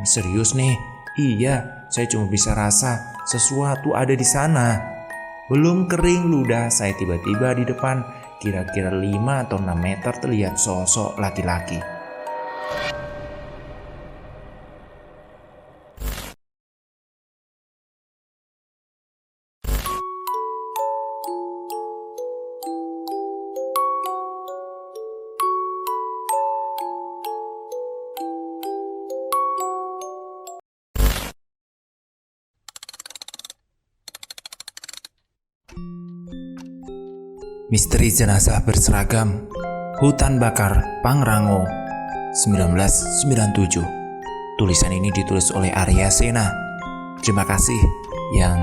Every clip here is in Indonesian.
Serius nih? Iya, saya cuma bisa rasa sesuatu ada di sana. Belum kering ludah, saya tiba-tiba di depan, kira-kira 5 atau 6 meter terlihat sosok laki-laki. Misteri jenazah berseragam, Hutan Bakar Pangrango 1997. Tulisan ini ditulis oleh Arya Sena. Terima kasih yang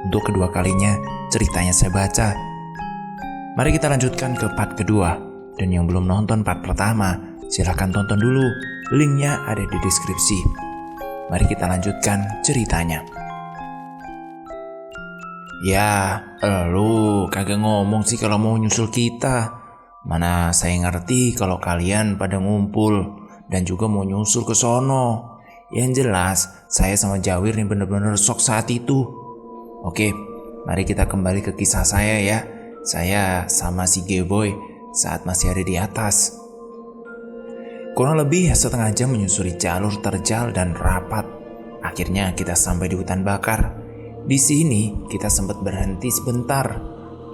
untuk kedua kalinya ceritanya saya baca. Mari kita lanjutkan ke part kedua. Dan yang belum nonton part pertama, silahkan tonton dulu. Linknya ada di deskripsi. Mari kita lanjutkan ceritanya. Ya, lu kagak ngomong sih kalau mau nyusul kita. Mana saya ngerti kalau kalian pada ngumpul dan juga mau nyusul ke sono. Yang jelas, saya sama Jawir nih bener-bener sok saat itu. Oke, mari kita kembali ke kisah saya ya. Saya sama si G-Boy saat masih ada di atas. Kurang lebih setengah jam menyusuri jalur terjal dan rapat. Akhirnya kita sampai di hutan bakar. Di sini kita sempat berhenti sebentar.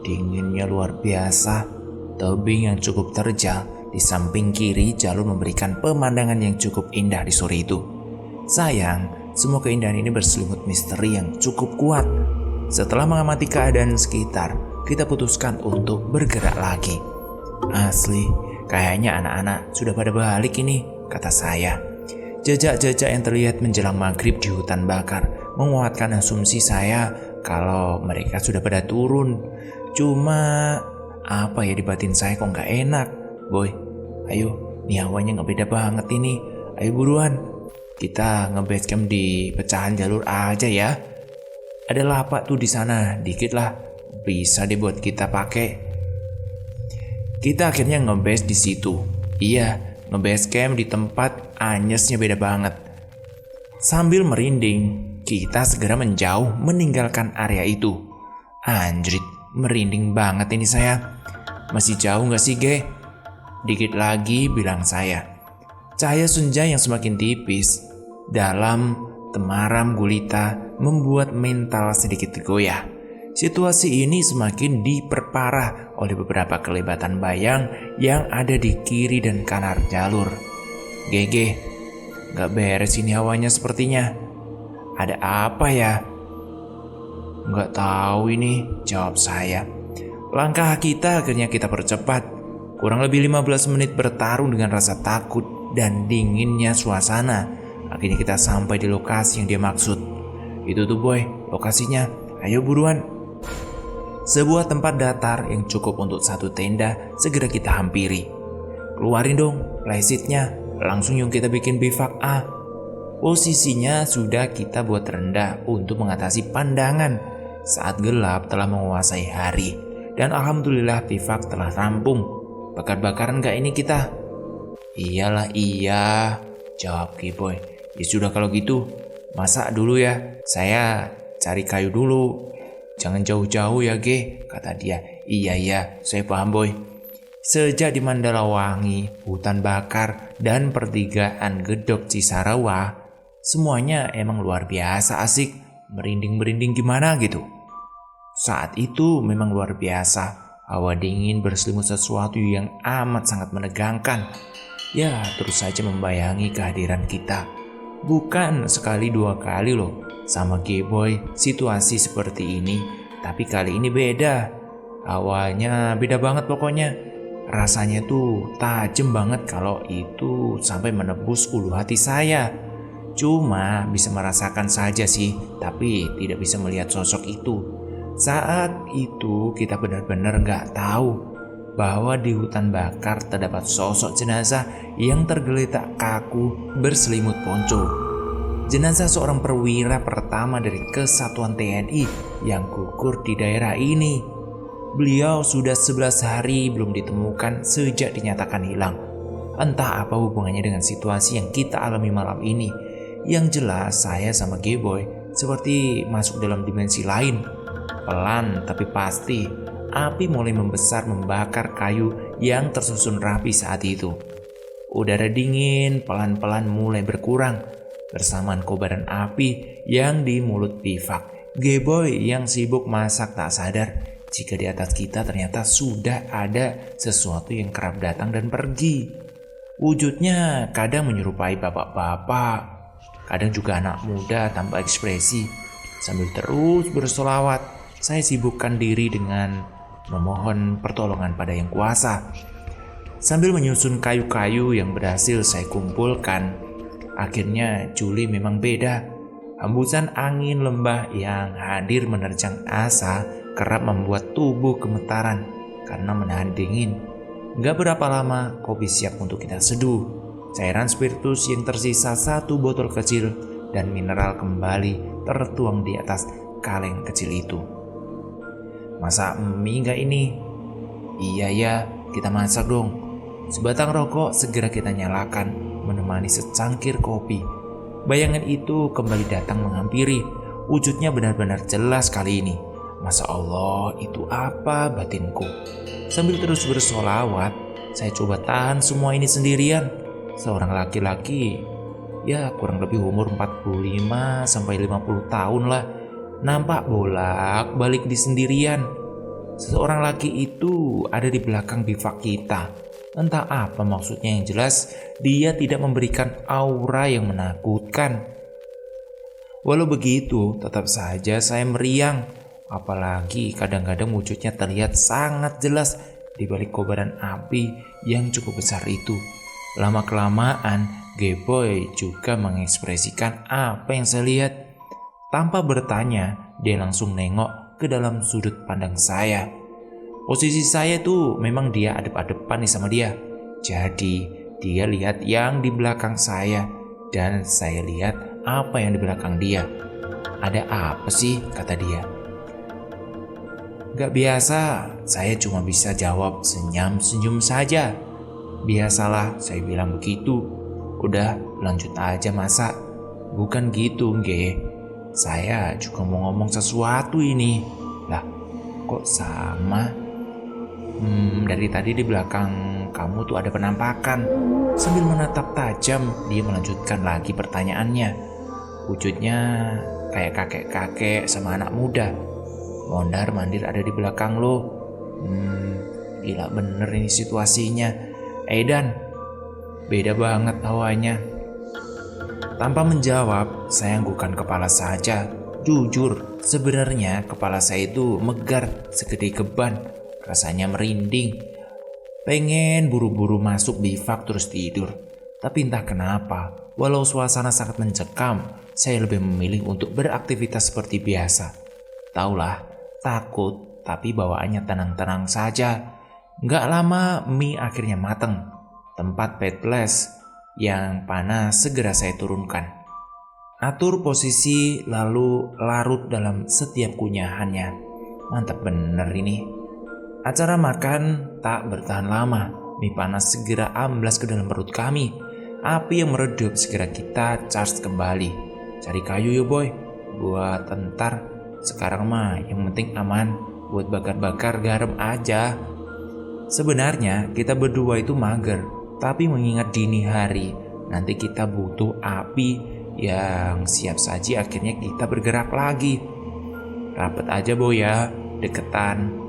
Dinginnya luar biasa. Tebing yang cukup terjal di samping kiri jalur memberikan pemandangan yang cukup indah di sore itu. Sayang, semua keindahan ini berselimut misteri yang cukup kuat. Setelah mengamati keadaan sekitar, kita putuskan untuk bergerak lagi. Asli, kayaknya anak-anak sudah pada balik ini, kata saya. Jejak-jejak yang terlihat menjelang maghrib di hutan bakar menguatkan asumsi saya kalau mereka sudah pada turun. Cuma apa ya di batin saya kok nggak enak. Boy, ayo, nih hawanya nggak beda banget ini. Ayo buruan, kita nge-base camp di pecahan jalur aja ya. Ada lapak tuh di sana, dikit lah, bisa deh buat kita pakai. Kita akhirnya nge-base di situ. Iya, nge-base camp di tempat anyesnya beda banget. Sambil merinding, kita segera menjauh meninggalkan area itu. Anjrit, merinding banget ini saya. Masih jauh gak sih, Ge? Dikit lagi, bilang saya. Cahaya senja yang semakin tipis dalam temaram gulita membuat mental sedikit goyah. Situasi ini semakin diperparah oleh beberapa kelebatan bayang yang ada di kiri dan kanan jalur. Ge, gak beres ini hawanya sepertinya. Ada apa ya? Nggak tahu ini, jawab saya. Langkah kita akhirnya kita percepat. Kurang lebih 15 menit bertarung dengan rasa takut dan dinginnya suasana. Akhirnya kita sampai di lokasi yang dia maksud. Itu tuh boy, lokasinya. Ayo buruan. Sebuah tempat datar yang cukup untuk satu tenda segera kita hampiri. Keluarin dong, playsitnya. Langsung yuk kita bikin bivak A. Posisinya sudah kita buat rendah untuk mengatasi pandangan saat gelap telah menguasai hari. Dan alhamdulillah bivak telah rampung. Bakar-bakaran gak ini kita? Iyalah iya, jawab G-Boy. Ya sudah kalau gitu, masak dulu ya. Saya cari kayu dulu. Jangan jauh-jauh ya G, kata dia. Iya, saya paham boy. Sejak di Mandalawangi, hutan bakar, dan pertigaan Gedok Cisarawa, semuanya emang luar biasa asik. Merinding-merinding gimana gitu. Saat itu memang luar biasa. Hawa dingin berselimut sesuatu yang amat sangat menegangkan. Ya, terus saja membayangi kehadiran kita. Bukan sekali dua kali loh. Sama G-Boy situasi seperti ini. Tapi kali ini beda. Awalnya beda banget pokoknya. Rasanya tuh tajam banget kalau itu sampai menebus ulu hati saya. Cuma bisa merasakan saja sih, tapi tidak bisa melihat sosok itu. Saat itu kita benar-benar gak tahu bahwa di hutan bakar terdapat sosok jenazah yang tergeletak kaku berselimut ponco. Jenazah seorang perwira pertama dari Kesatuan TNI yang gugur di daerah ini. Beliau sudah 11 hari belum ditemukan sejak dinyatakan hilang. Entah apa hubungannya dengan situasi yang kita alami malam ini. Yang jelas saya sama G-Boy seperti masuk dalam dimensi lain. Pelan tapi pasti, api mulai membesar membakar kayu yang tersusun rapi saat itu. Udara dingin pelan-pelan mulai berkurang bersamaan kobaran api yang di mulut Bivak. G-Boy yang sibuk masak tak sadar jika di atas kita ternyata sudah ada sesuatu yang kerap datang dan pergi. Wujudnya kadang menyerupai bapak-bapak, kadang juga anak muda tanpa ekspresi. Sambil terus bersolawat, saya sibukkan diri dengan memohon pertolongan pada Yang Kuasa. Sambil menyusun kayu-kayu yang berhasil saya kumpulkan, akhirnya Juli memang beda. Hembusan angin lembah yang hadir menerjang asa kerap membuat tubuh gemetaran karena menahan dingin. Gak berapa lama kopi siap untuk kita seduh. Cairan spiritus yang tersisa 1 botol kecil dan mineral kembali tertuang di atas kaleng kecil itu. Masak mie gak ini? Iya ya, kita masak dong. Sebatang rokok segera kita nyalakan menemani secangkir kopi. Bayangan itu kembali datang menghampiri. Wujudnya benar-benar jelas kali ini. Masya Allah, itu apa batinku? Sambil terus bersolawat, saya coba tahan semua ini sendirian. Seorang laki-laki, ya kurang lebih umur 45 sampai 50 tahun lah, nampak bolak-balik di sendirian. Seorang laki itu ada di belakang bivak kita. Entah apa maksudnya, yang jelas dia tidak memberikan aura yang menakutkan. Walau begitu, tetap saja saya meriang. Apalagi kadang-kadang wujudnya terlihat sangat jelas di balik kobaran api yang cukup besar itu. Lama-kelamaan, G-Boy juga mengekspresikan apa yang saya lihat. Tanpa bertanya, dia langsung nengok ke dalam sudut pandang saya. Posisi saya tuh memang dia adep-adepan nih sama dia. Jadi dia lihat yang di belakang saya dan saya lihat apa yang di belakang dia. Ada apa sih, kata dia. Gak biasa, saya cuma bisa jawab senyum-senyum saja. Biasalah, saya bilang begitu. Udah, lanjut aja masak. Bukan gitu, Nge. Saya juga mau ngomong sesuatu ini. Lah, kok sama? Dari tadi di belakang kamu tuh ada penampakan. Sambil menatap tajam, dia melanjutkan lagi pertanyaannya. Wujudnya kayak kakek-kakek sama anak muda. Mondar-mandir ada di belakang lo. Gila bener ini situasinya. Dan beda banget hawanya. Tanpa menjawab, saya anggukan kepala saja. Jujur, sebenarnya kepala saya itu megar segede keban. Rasanya merinding. Pengen buru-buru masuk bivak terus tidur. Tapi entah kenapa, walau suasana sangat mencekam, saya lebih memilih untuk beraktivitas seperti biasa. Taulah, takut tapi bawaannya tenang-tenang saja. Gak lama mie akhirnya mateng. Tempat peples yang panas segera saya turunkan. Atur posisi lalu larut dalam setiap kunyahannya. Mantap bener ini. Acara makan tak bertahan lama. Mie panas segera amblas ke dalam perut kami. Api yang meredup segera kita charge kembali. Cari kayu ya boy, buat entar. Sekarang mah yang penting aman, buat bakar-bakar garam aja. Sebenarnya kita berdua itu mager, tapi mengingat dini hari, nanti kita butuh api yang siap saji. Akhirnya kita bergerak lagi. Rapet aja boy ya, deketan.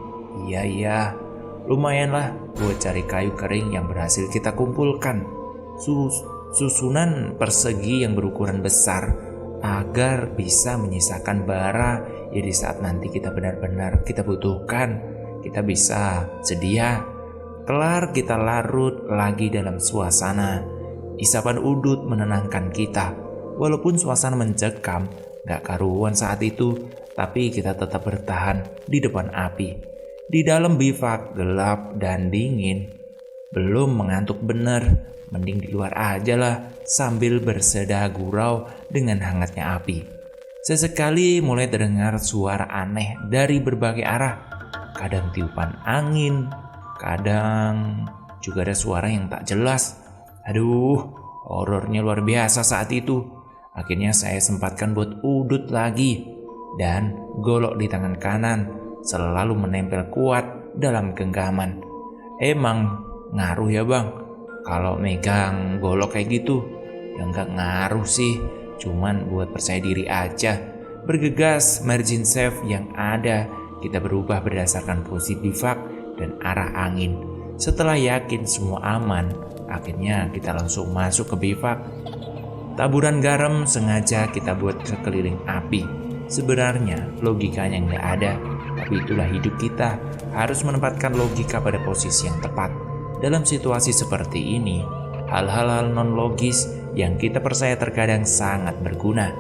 Iya, lumayan lah buat cari kayu kering yang berhasil kita kumpulkan. Susunan persegi yang berukuran besar agar bisa menyisakan bara ya di saat nanti kita benar-benar kita butuhkan. Kita bisa sedia. Kelar kita larut lagi dalam suasana. Isapan udut menenangkan kita. Walaupun suasana mencekam, gak karuan saat itu, tapi kita tetap bertahan di depan api. Di dalam bivak gelap dan dingin, belum mengantuk bener, mending di luar aja lah sambil bersedah gurau dengan hangatnya api. Sesekali mulai terdengar suara aneh dari berbagai arah. Kadang tiupan angin, kadang juga ada suara yang tak jelas. Aduh, horornya luar biasa saat itu. Akhirnya saya sempatkan buat udut lagi. Dan golok di tangan kanan selalu menempel kuat dalam genggaman. Emang ngaruh ya bang? Kalau megang golok kayak gitu? Ya nggak ngaruh sih. Cuman buat percaya diri aja. Bergegas margin safe yang ada. Kita berubah berdasarkan posisi bivak dan arah angin. Setelah yakin semua aman, akhirnya kita langsung masuk ke bivak. Taburan garam sengaja kita buat sekeliling api. Sebenarnya logikanya nggak ada, tapi itulah hidup kita. Harus menempatkan logika pada posisi yang tepat. Dalam situasi seperti ini, hal-hal non logis yang kita percaya terkadang sangat berguna.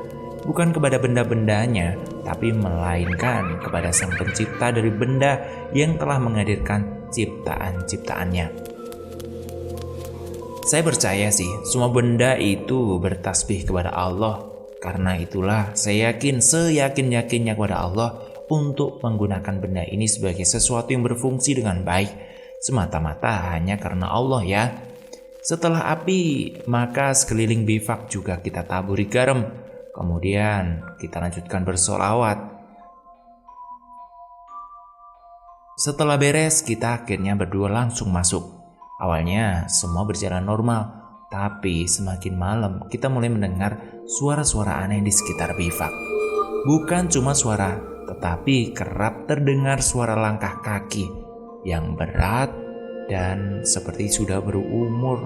Bukan kepada benda-bendanya, tapi melainkan kepada sang pencipta dari benda yang telah menghadirkan ciptaan-ciptaannya. Saya percaya sih, semua benda itu bertasbih kepada Allah. Karena itulah saya seyakin-yakinnya kepada Allah untuk menggunakan benda ini sebagai sesuatu yang berfungsi dengan baik. Semata-mata hanya karena Allah ya. Setelah api, maka sekeliling bivak juga kita taburi garam. Kemudian kita lanjutkan bersolawat. Setelah beres, kita akhirnya berdua langsung masuk. Awalnya semua berjalan normal, tapi semakin malam kita mulai mendengar suara-suara aneh di sekitar bivak. Bukan cuma suara, tetapi kerap terdengar suara langkah kaki yang berat dan seperti sudah berumur.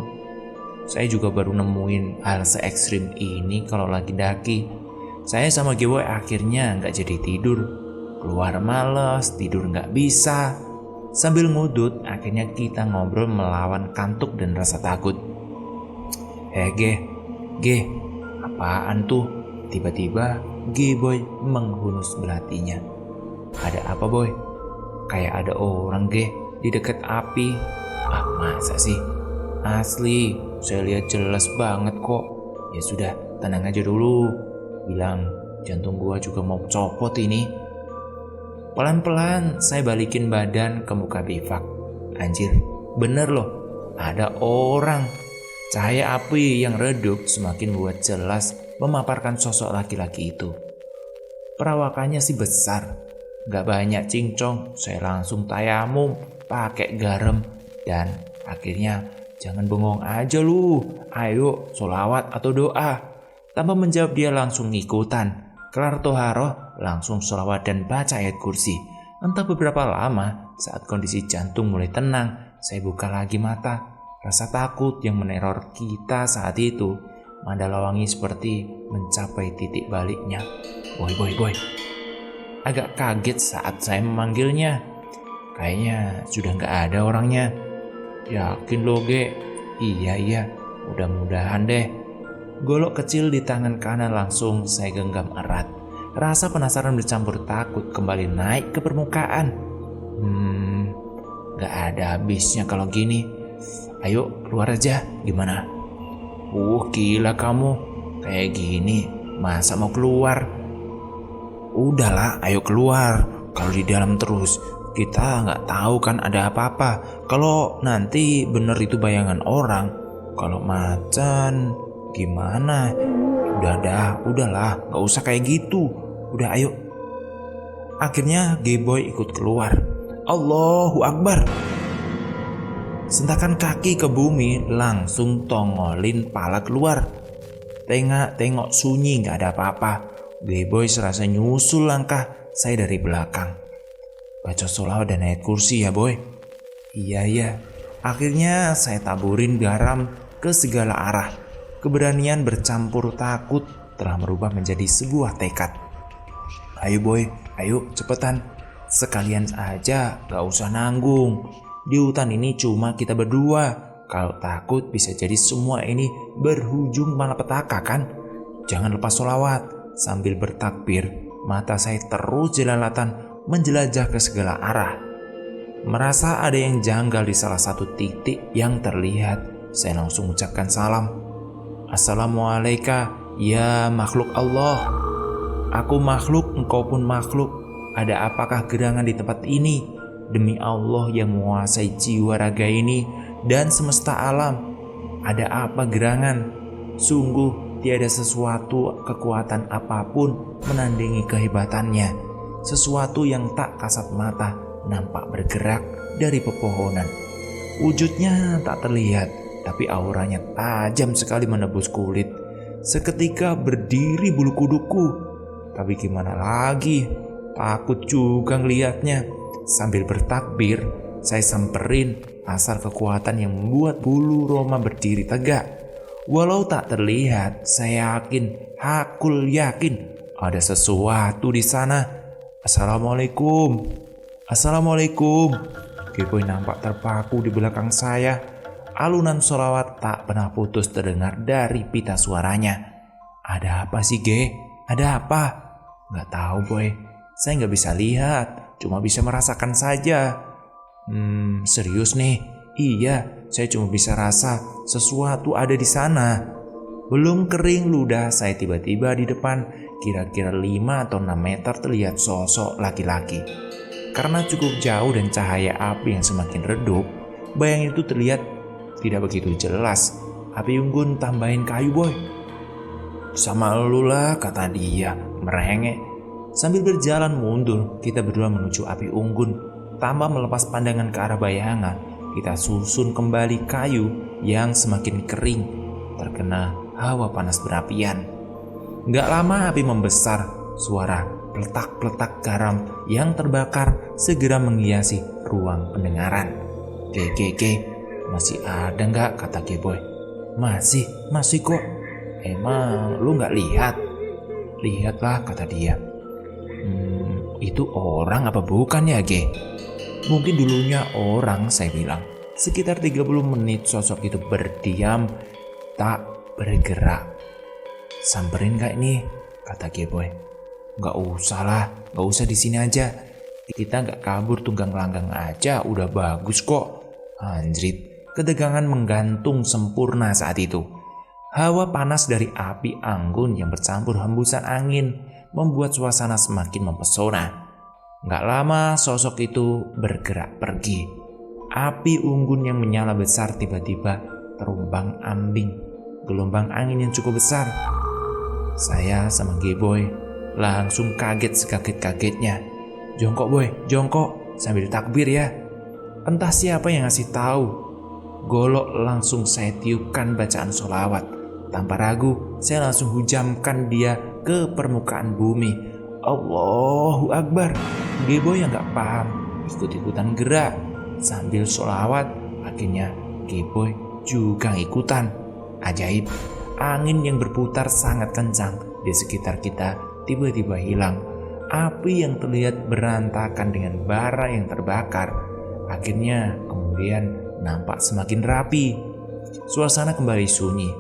Saya juga baru nemuin hal se-ekstrim ini kalau lagi daki. Saya sama Gewoy akhirnya nggak jadi tidur. Keluar males, tidur nggak bisa. Sambil ngudut, akhirnya kita ngobrol melawan kantuk dan rasa takut. Ge, apaan tuh? Tiba-tiba G-Boy menghunus belatinya. Ada apa boy? Kayak ada orang di dekat api. Ah masa sih? Asli, saya lihat jelas banget kok. Ya sudah, tenang aja dulu. Bilang jantung gua juga mau copot ini. Pelan-pelan saya balikin badan ke muka bivak. Anjir, bener loh, ada orang. Cahaya api yang redup semakin buat jelas memaparkan sosok laki-laki itu. Perawakannya sih besar, gak banyak cincong. Saya langsung tayamum pakai garam. Dan akhirnya jangan bengong aja lu, ayo sholawat atau doa. Tanpa menjawab dia langsung ngikutan. Kelar toharoh langsung sholawat dan baca ayat kursi. Entah beberapa lama saat kondisi jantung mulai tenang, saya buka lagi mata. Rasa takut yang meneror kita saat itu Mandalawangi seperti mencapai titik baliknya. Boy. Agak kaget saat saya memanggilnya. Kayaknya sudah gak ada orangnya. Yakin lo Ge? Iya, mudah-mudahan deh. Golok kecil di tangan kanan langsung saya genggam erat. Rasa penasaran bercampur takut kembali naik ke permukaan. Gak ada habisnya kalau gini. Ayo keluar aja, gimana? Gila kamu. Kayak gini, masa mau keluar? Udahlah, ayo keluar. Kalau di dalam terus, kita nggak tahu kan ada apa-apa. Kalau nanti bener itu bayangan orang, kalau macan gimana? Udahlah, nggak usah kayak gitu. Udah ayo. Akhirnya G-Boy ikut keluar. Allahu Akbar. Sentakan kaki ke bumi langsung tongolin pala keluar. Tengok sunyi gak ada apa-apa. G-Boy serasa nyusul langkah saya dari belakang. Baca sholawat dan ayat kursi ya boy. Iya. Akhirnya saya taburin garam ke segala arah. Keberanian bercampur takut telah merubah menjadi sebuah tekad. Ayo boy, ayo cepetan. Sekalian aja gak usah nanggung. Di hutan ini cuma kita berdua. Kalau takut bisa jadi semua ini berujung malapetaka kan? Jangan lepas sholawat. Sambil bertakbir, mata saya terus jelalatan menjelajah ke segala arah. Merasa ada yang janggal di salah satu titik yang terlihat. Saya langsung ucapkan salam. Assalamualaikum ya makhluk Allah. Aku makhluk, engkau pun makhluk. Ada apakah gerangan di tempat ini? Demi Allah yang menguasai jiwa raga ini dan semesta alam, ada apa gerangan? Sungguh tiada sesuatu kekuatan apapun menandingi kehebatannya. Sesuatu yang tak kasat mata nampak bergerak dari pepohonan. Wujudnya tak terlihat, tapi auranya tajam sekali menembus kulit. Seketika berdiri bulu kuduku. Tapi gimana lagi, takut juga ngelihatnya. Sambil bertakbir, saya samperin asal kekuatan yang membuat bulu Roma berdiri tegak. Walau tak terlihat, saya hakul yakin ada sesuatu di sana. Assalamualaikum. Assalamualaikum. Geboy nampak terpaku di belakang saya. Alunan sholawat tak pernah putus terdengar dari pita suaranya. Ada apa sih, Ge? Ada apa? Gak tahu, Boy. Saya gak bisa lihat, cuma bisa merasakan saja. Serius nih? Iya, saya cuma bisa rasa sesuatu ada di sana. Belum kering ludah, saya tiba-tiba di depan, kira-kira 5 atau 6 meter terlihat sosok laki-laki. Karena cukup jauh dan cahaya api yang semakin redup, bayang itu terlihat tidak begitu jelas. Api unggun tambahin kayu, Boy. Sama lu lah, kata dia merengek. Sambil berjalan mundur, kita berdua menuju api unggun. Tanpa melepas pandangan ke arah bayangan, kita susun kembali kayu yang semakin kering, terkena hawa panas berapian. Gak lama api membesar, suara peletak-peletak garam yang terbakar segera menghiasi ruang pendengaran. Ge, masih ada gak? Kata Geboy. Masih kok. Emang lu gak lihat? Lihatlah, kata dia. Itu orang apa bukan ya, Ge? Mungkin dulunya orang, saya bilang. Sekitar 30 menit sosok itu berdiam, tak bergerak. Samperin gak ini? Kata Geboy. Gak usah lah, gak usah di sini aja. Kita gak kabur tunggang langgang aja, udah bagus kok. Anjrit, ketegangan menggantung sempurna saat itu. Hawa panas dari api anggun yang bercampur hembusan angin membuat suasana semakin mempesona. Gak lama sosok itu bergerak pergi. Api unggun yang menyala besar tiba-tiba terumbang ambing gelombang angin yang cukup besar. Saya sama Geboy langsung kaget sekaget-kagetnya. Jongkok, Boy, jongkok, sambil takbir ya. Entah siapa yang ngasih tahu. Golok langsung saya tiupkan bacaan sholawat. Tanpa ragu, saya langsung hujamkan dia ke permukaan bumi. Allahu Akbar. Geboy yang gak paham ikut-ikutan gerak sambil sholawat. Akhirnya Geboy juga ikutan. Ajaib, angin yang berputar sangat kencang di sekitar kita tiba-tiba hilang. Api yang terlihat berantakan dengan bara yang terbakar akhirnya kemudian nampak semakin rapi. Suasana kembali sunyi.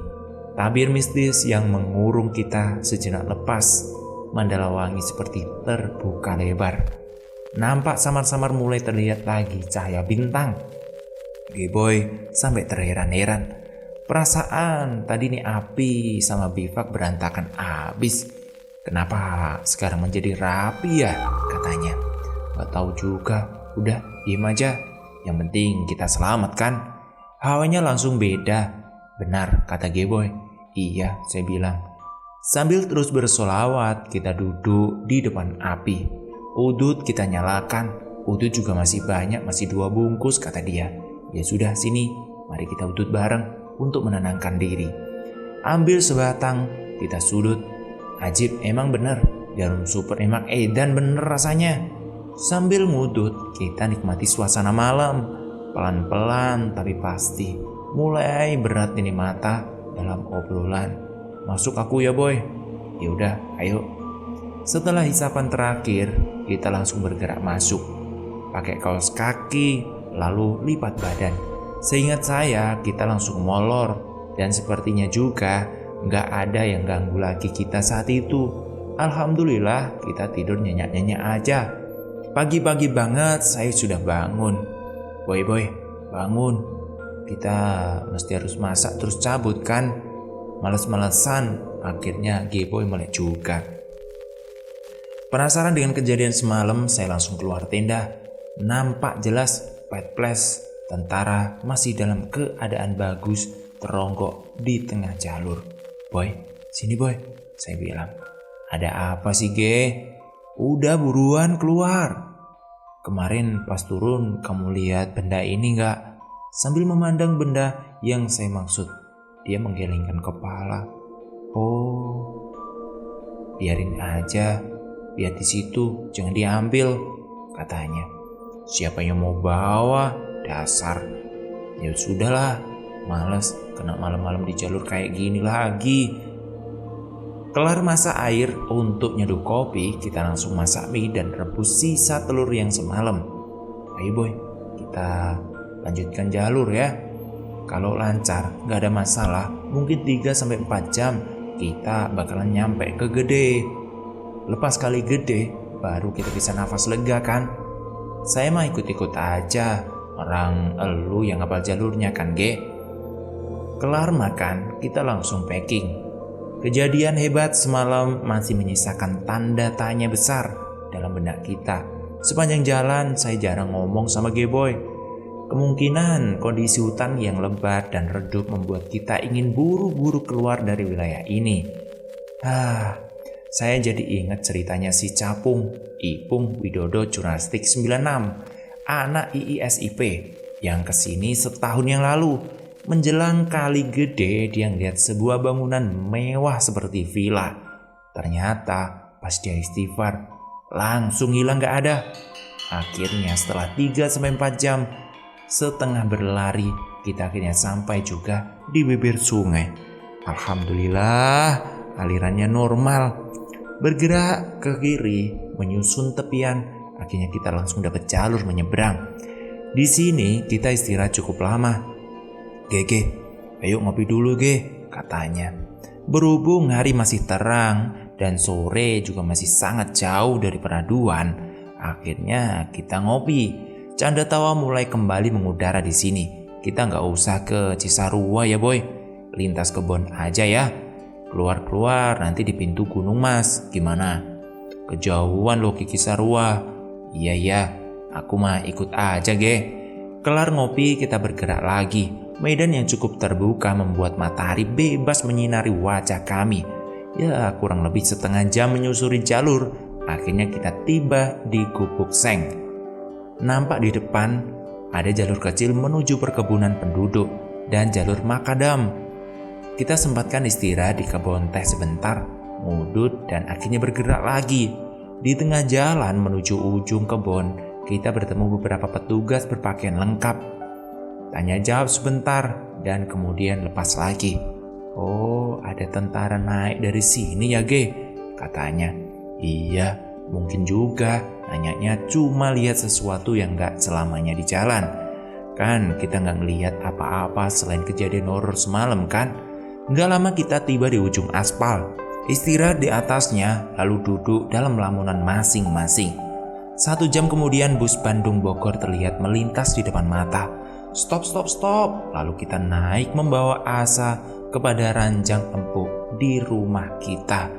Tabir mistis yang mengurung kita sejenak lepas. Mandala Wangi seperti terbuka lebar. Nampak samar-samar mulai terlihat lagi cahaya bintang. Geboy sampai terheran-heran. Perasaan tadi nih api sama bivak berantakan abis. Kenapa sekarang menjadi rapi ya? Katanya. Gak tahu juga. Udah diem aja. Yang penting kita selamat kan? Hawanya langsung beda. Benar, kata Geboy. Iya, saya bilang. Sambil terus bersolawat, kita duduk di depan api. Udut kita nyalakan. Udut juga masih banyak, masih 2 bungkus, kata dia. Ya sudah, sini, mari kita udut bareng untuk menenangkan diri. Ambil sebatang, kita sudut. Ajib, emang bener, jarum super emang edan bener rasanya. Sambil ngudut, kita nikmati suasana malam. Pelan-pelan tapi pasti. Mulai berat ini mata dalam obrolan. Masuk aku ya, Boy. Yaudah, ayo. Setelah hisapan terakhir, kita langsung bergerak masuk. Pakai kaos kaki, lalu lipat badan. Seingat saya, kita langsung molor. Dan sepertinya juga gak ada yang ganggu lagi kita saat itu. Alhamdulillah, kita tidur nyenyak-nyenyak aja. Pagi-pagi banget saya sudah bangun. Boy, bangun. Kita mesti harus masak terus cabut kan? Males-malesan, akhirnya Geboy melek juga. Penasaran dengan kejadian semalam, saya langsung keluar tenda. Nampak jelas pet place tentara masih dalam keadaan bagus teronggok di tengah jalur. "Boy, sini boy," saya bilang. "Ada apa sih, Ge? Udah buruan keluar. Kemarin pas turun kamu lihat benda ini gak?" Sambil memandang benda yang saya maksud, dia menggelengkan kepala. "Oh, biarin aja, biar di situ, jangan diambil," katanya. "Siapa yang mau bawa? Dasar." "Ya sudahlah, males kena malam-malam di jalur kayak gini lagi." Kelar masak air untuk nyeduh kopi, kita langsung masak mie dan rebus sisa telur yang semalam. "Ayo boy, kita lanjutkan jalur ya. Kalau lancar, gak ada masalah, mungkin 3-4 jam kita bakalan nyampe ke Gede. Lepas kali Gede, baru kita bisa nafas lega kan? Saya mah ikut-ikut aja, orang elu yang hafal jalurnya kan, Ge." Kelar makan, kita langsung packing. Kejadian hebat semalam masih menyisakan tanda tanya besar dalam benak kita. Sepanjang jalan saya jarang ngomong sama G-Boy. Kemungkinan kondisi hutan yang lebat dan redup membuat kita ingin buru-buru keluar dari wilayah ini. Saya jadi ingat ceritanya si Capung, Ipung Widodo Jurnalistik 96, anak IISIP yang kesini setahun yang lalu. Menjelang kali Gede, dia ngeliat sebuah bangunan mewah seperti villa. Ternyata pas dia istighfar, langsung hilang gak ada. Akhirnya setelah 3-4 jam setengah berlari, kita akhirnya sampai juga di bibir sungai. Alhamdulillah, alirannya normal. Bergerak ke kiri, menyusun tepian, akhirnya kita langsung dapat jalur menyeberang. Di sini kita istirahat cukup lama. "Ge, ayo ngopi dulu Ge," katanya. Berhubung hari masih terang dan sore juga masih sangat jauh dari peraduan, akhirnya kita ngopi. Canda tawa mulai kembali mengudara di sini. Kita nggak usah ke Cisarua ya boy, lintas kebun aja ya. Keluar nanti di pintu Gunung Mas, gimana? Kejauhan loh ke Cisarua. Iya, aku mah ikut aja Ge. Kelar ngopi, kita bergerak lagi. Medan yang cukup terbuka membuat matahari bebas menyinari wajah kami. Ya kurang lebih setengah jam menyusuri jalur, akhirnya kita tiba di Gubuk Seng. Nampak di depan ada jalur kecil menuju perkebunan penduduk dan jalur makadam. Kita sempatkan istirahat di kebun teh sebentar, ngudut dan akhirnya bergerak lagi. Di tengah jalan menuju ujung kebun, kita bertemu beberapa petugas berpakaian lengkap. Tanya jawab sebentar dan kemudian lepas lagi. "Oh, ada tentara naik dari sini ya Ge," katanya. "Iya, mungkin juga. Nanyanya cuma lihat sesuatu yang gak selamanya di jalan. Kan kita gak ngelihat apa-apa selain kejadian horor semalam kan?" Gak lama kita tiba di ujung aspal. Istirahat di atasnya, lalu duduk dalam lamunan masing-masing. 1 jam kemudian bus Bandung Bogor terlihat melintas di depan mata. Stop. Lalu kita naik membawa asa kepada ranjang empuk di rumah kita.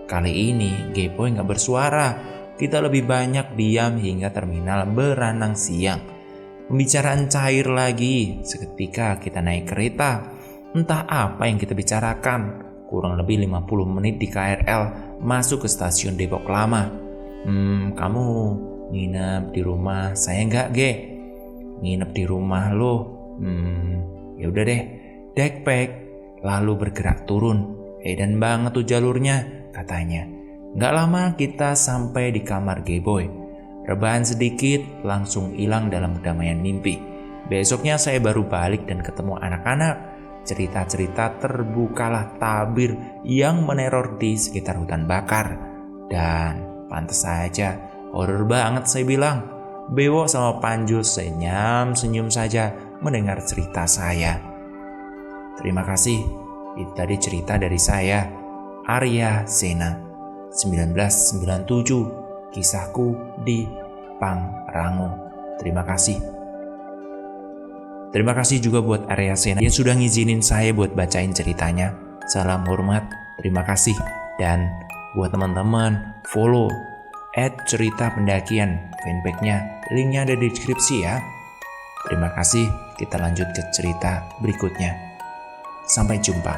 Kali ini G-Boy gak bersuara. Kita lebih banyak diam hingga terminal beranang siang. Pembicaraan cair lagi seketika kita naik kereta. Entah apa yang kita bicarakan. Kurang lebih 50 menit di KRL masuk ke stasiun Depok Lama. Kamu nginep di rumah saya nggak, Ge? Nginep di rumah lo? Ya udah deh. Dekpek. Lalu bergerak turun. Edan banget tuh jalurnya, katanya. Nggak lama kita sampai di kamar G-Boy. Rebahan sedikit langsung hilang dalam kedamaian mimpi. Besoknya saya baru balik dan ketemu anak-anak. Cerita-cerita terbukalah tabir yang meneror di sekitar hutan bakar. Dan pantas saja, horor banget saya bilang. Bewo sama Panjul senyum saja mendengar cerita saya. Terima kasih, itu tadi cerita dari saya, Arya Sena. 1997, kisahku di Pangrango. Terima kasih. Terima kasih juga buat Arya Sena yang sudah ngizinin saya buat bacain ceritanya. Salam hormat, terima kasih. Dan buat teman-teman, follow @cerita_pendakian fanpage-nya, linknya ada di deskripsi ya. Terima kasih, kita lanjut ke cerita berikutnya. Sampai jumpa.